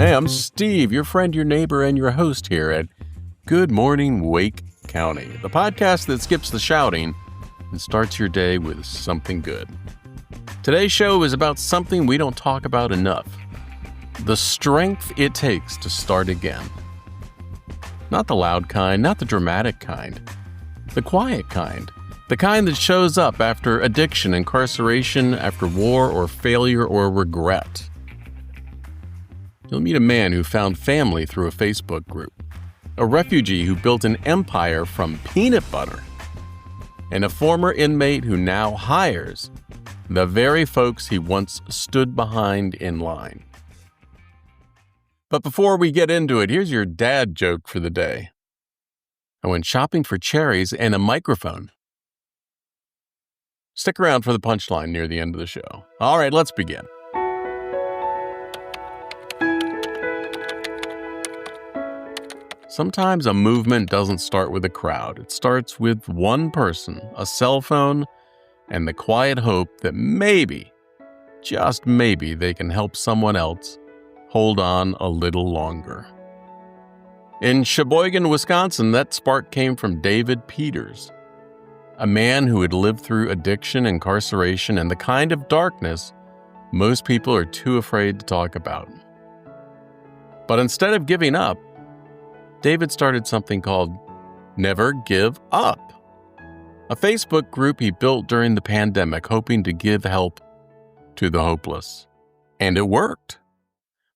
Hey, I'm Steve, your friend, your neighbor, and your host here at Good Morning Wake County, the podcast that skips the shouting and starts your day with something good. Today's show is about something we don't talk about enough: the strength it takes to start again. Not the loud kind, not the dramatic kind, the quiet kind. The kind that shows up after addiction, incarceration, after war or failure or regret. You'll meet a man who found family through a Facebook group, a refugee who built an empire from peanut butter, and a former inmate who now hires the very folks he once stood behind in line. But before we get into it, here's your dad joke for the day. I went shopping for cherries and a microphone. Stick around for the punchline near the end of the show. All right, let's begin. Sometimes a movement doesn't start with a crowd. It starts with one person, a cell phone, and the quiet hope that maybe, just maybe, they can help someone else hold on a little longer. In Sheboygan, Wisconsin, that spark came from David Peters, a man who had lived through addiction, incarceration, and the kind of darkness most people are too afraid to talk about. But instead of giving up, David started something called Never Give Up, a Facebook group he built during the pandemic, hoping to give help to the hopeless. And it worked.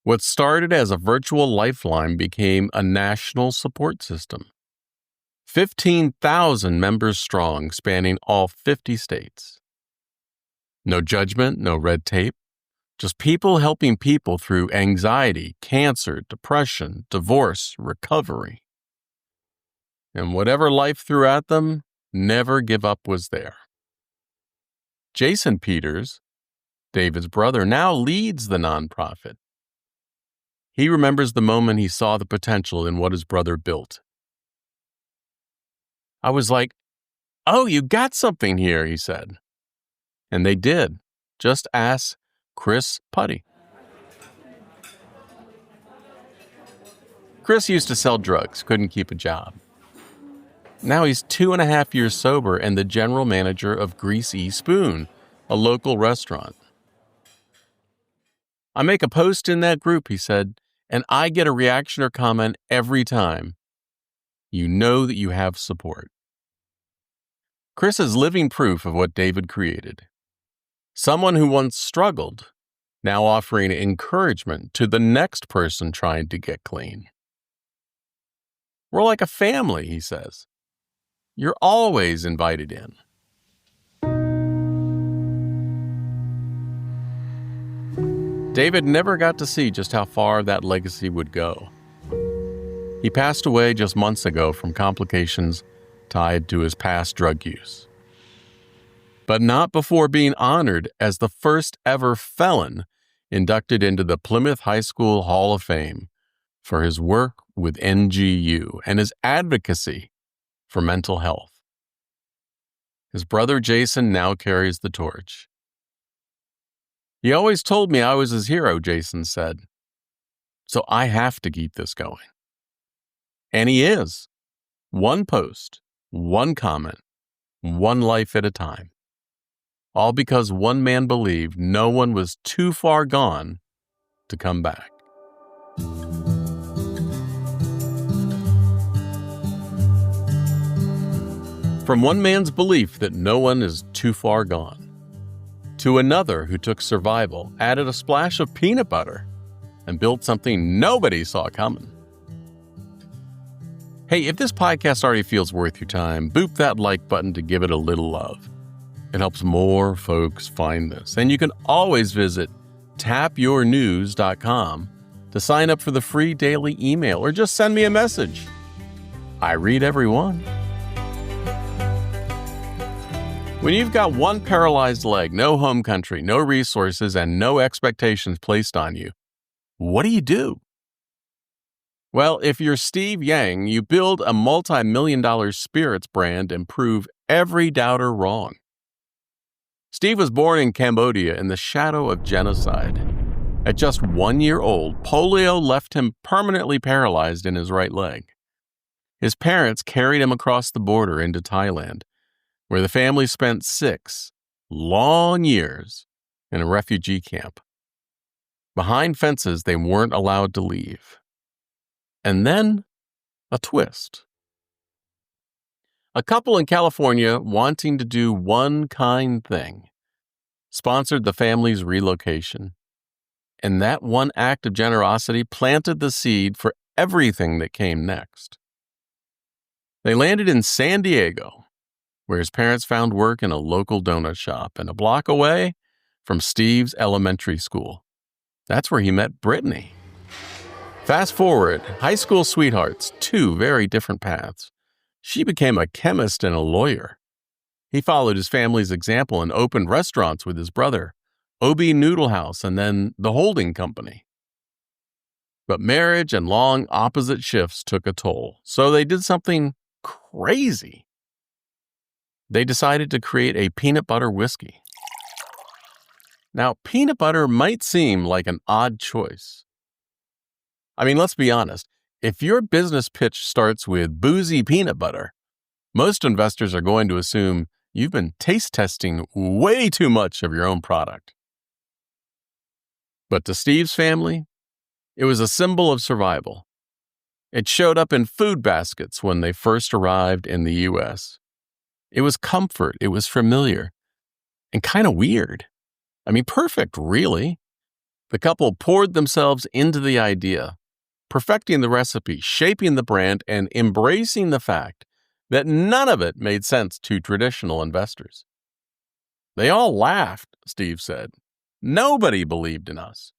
What started as a virtual lifeline became a national support system. 15,000 members strong, spanning all 50 states. No judgment, no red tape. Just people helping people through anxiety, cancer, depression, divorce, recovery. And whatever life threw at them, Never Give Up was there. Jason Peters, David's brother, now leads the nonprofit. He remembers the moment he saw the potential in what his brother built. I was like, "Oh, you got something here," he said. And they did. Just ask Chris Putty. Chris used to sell drugs, couldn't keep a job. Now he's 2.5 years sober and the general manager of Greasy Spoon, a local restaurant. I make a post in that group, he said, and I get a reaction or comment every time. You know that you have support. Chris is living proof of what David created. Someone who once struggled, now offering encouragement to the next person trying to get clean. We're like a family, he says. You're always invited in. David never got to see just how far that legacy would go. He passed away just months ago from complications tied to his past drug use. But not before being honored as the first ever felon inducted into the Plymouth High School Hall of Fame for his work with NGU and his advocacy for mental health. His brother Jason now carries the torch. He always told me I was his hero, Jason said. So I have to keep this going. And he is. One post, one comment, one life at a time. All because one man believed no one was too far gone to come back. From one man's belief that no one is too far gone, to another who took survival, added a splash of peanut butter, and built something nobody saw coming. Hey, if this podcast already feels worth your time, boop that like button to give it a little love. It helps more folks find this. And you can always visit tapyournews.com to sign up for the free daily email or just send me a message. I read every one. When you've got one paralyzed leg, no home country, no resources, and no expectations placed on you, what do? Well, if you're Steve Yeng, you build a multi-million-dollar spirits brand and prove every doubter wrong. Steve was born in Cambodia in the shadow of genocide. At just 1 year old, polio left him permanently paralyzed in his right leg. His parents carried him across the border into Thailand, where the family spent 6 long years in a refugee camp. Behind fences they weren't allowed to leave. And then, a twist. A couple in California, wanting to do one kind thing, sponsored the family's relocation. And that one act of generosity planted the seed for everything that came next. They landed in San Diego, where his parents found work in a local donut shop and a block away from Steve's elementary school. That's where he met Brittany. Fast forward, high school sweethearts, 2 very different paths. She became a chemist and a lawyer. He followed his family's example and opened restaurants with his brother, OB Noodle House, and then the holding company. But marriage and long opposite shifts took a toll, so they did something crazy. They decided to create a peanut butter whiskey. Now, peanut butter might seem like an odd choice. I mean, let's be honest. If your business pitch starts with boozy peanut butter, most investors are going to assume you've been taste testing way too much of your own product. But to Steve's family, it was a symbol of survival. It showed up in food baskets when they first arrived in the U.S. It was comfort, it was familiar, and kind of weird. I mean, perfect, really. The couple poured themselves into the idea, perfecting the recipe, shaping the brand, and embracing the fact that none of it made sense to traditional investors. They all laughed, Steve said. Nobody believed in us.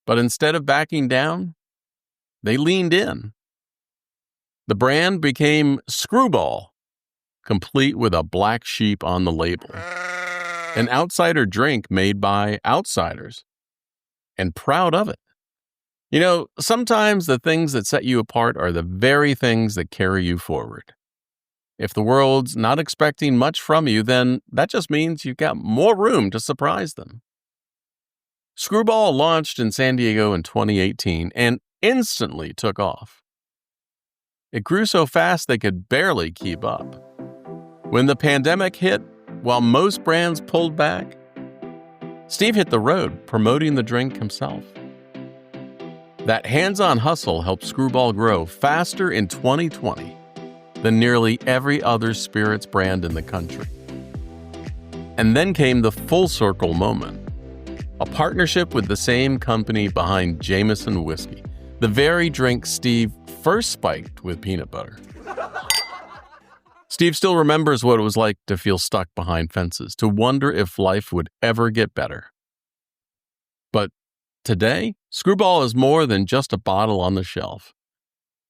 But instead of backing down, they leaned in. The brand became Skrewball, complete with a black sheep on the label. An outsider drink made by outsiders, and proud of it. You know, sometimes the things that set you apart are the very things that carry you forward. If the world's not expecting much from you, then that just means you've got more room to surprise them. Skrewball launched in San Diego in 2018 and instantly took off. It grew so fast they could barely keep up. When the pandemic hit, while most brands pulled back, Steve hit the road promoting the drink himself. That hands-on hustle helped Skrewball grow faster in 2020 than nearly every other spirits brand in the country. And then came the full circle moment, a partnership with the same company behind Jameson whiskey, the very drink Steve first spiked with peanut butter. Steve still remembers what it was like to feel stuck behind fences, to wonder if life would ever get better. But today, Skrewball is more than just a bottle on the shelf.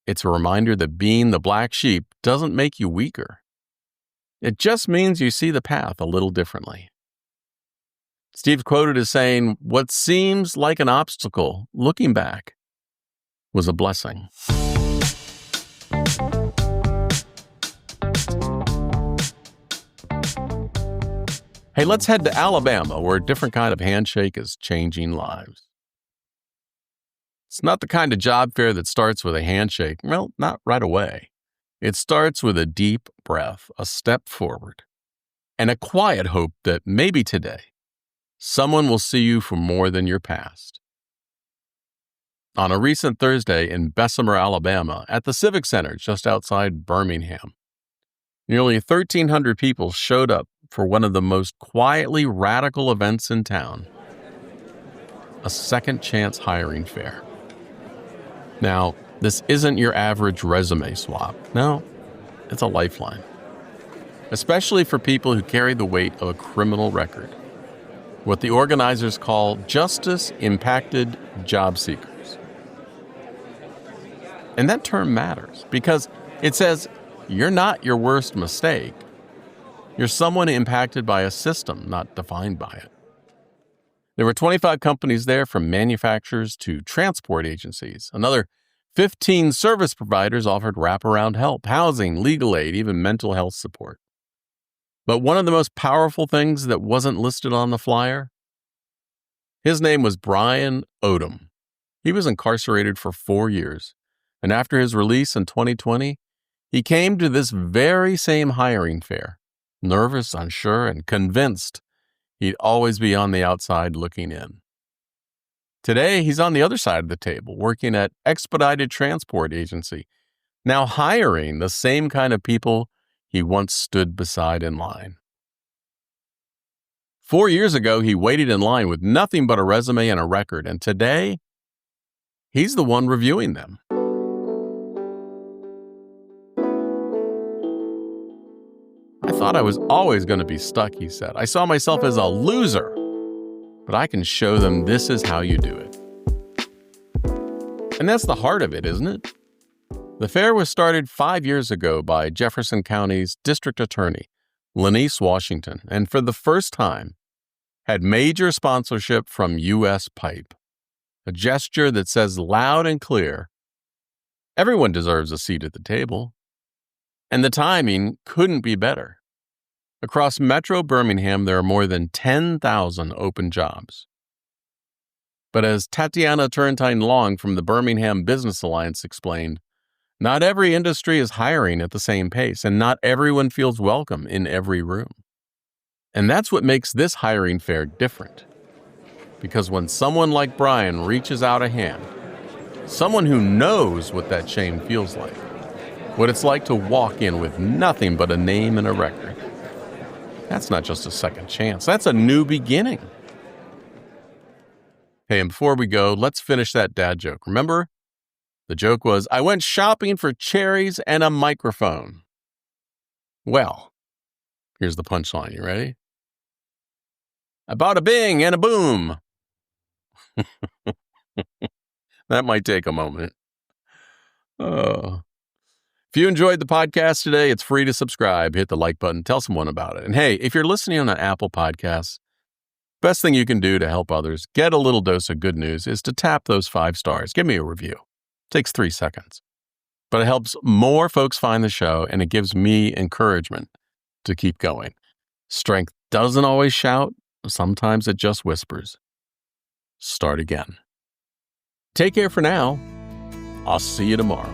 It's a reminder that being the black sheep doesn't make you weaker. It just means you see the path a little differently. Steve quoted as saying, "What seems like an obstacle, looking back, was a blessing." Hey, let's head to Alabama, where a different kind of handshake is changing lives. It's not the kind of job fair that starts with a handshake. Well, not right away. It starts with a deep breath, a step forward, and a quiet hope that maybe today, someone will see you for more than your past. On a recent Thursday in Bessemer, Alabama, at the Civic Center just outside Birmingham, nearly 1,300 people showed up for one of the most quietly radical events in town, a second chance hiring fair. Now, this isn't your average resume swap. No, it's a lifeline, especially for people who carry the weight of a criminal record, what the organizers call justice-impacted job seekers. And that term matters because it says you're not your worst mistake. You're someone impacted by a system, not defined by it. There were 25 companies there, from manufacturers to transport agencies. Another 15 service providers offered wraparound help, housing, legal aid, even mental health support. But one of the most powerful things that wasn't listed on the flyer His name was Bryan Odom. He was incarcerated for 4 years, and after his release in 2020, he came to this very same hiring fair, nervous, unsure, and convinced he'd always be on the outside looking in. Today, he's on the other side of the table, working at Expedited Transport Agency, now hiring the same kind of people he once stood beside in line. 4 years ago, he waited in line with nothing but a resume and a record, and today, he's the one reviewing them. I thought I was always going to be stuck, he said. I saw myself as a loser, but I can show them this is how you do it. And that's the heart of it, isn't it? The fair was started 5 years ago by Jefferson County's District Attorney Lynniece Washington, and for the first time, had major sponsorship from U.S. Pipe, a gesture that says loud and clear, everyone deserves a seat at the table. And the timing couldn't be better. Across Metro Birmingham, there are more than 10,000 open jobs. But as Tatiana Turrentine-Long from the Birmingham Business Alliance explained, not every industry is hiring at the same pace, and not everyone feels welcome in every room. And that's what makes this hiring fair different. Because when someone like Bryan reaches out a hand, someone who knows what that shame feels like, what it's like to walk in with nothing but a name and a record, that's not just a second chance, that's a new beginning. Hey, and before we go, let's finish that dad joke. Remember? The joke was, I went shopping for cherries and a microphone. Well, here's the punchline. You ready? I bought a bing and a boom. That might take a moment. Oh. If you enjoyed the podcast today, it's free to subscribe. Hit the like button. Tell someone about it. And hey, if you're listening on Apple Podcasts, best thing you can do to help others get a little dose of good news is to tap those 5 stars. Give me a review. It takes 3 seconds. But it helps more folks find the show, and it gives me encouragement to keep going. Strength doesn't always shout. Sometimes it just whispers. Start again. Take care for now. I'll see you tomorrow.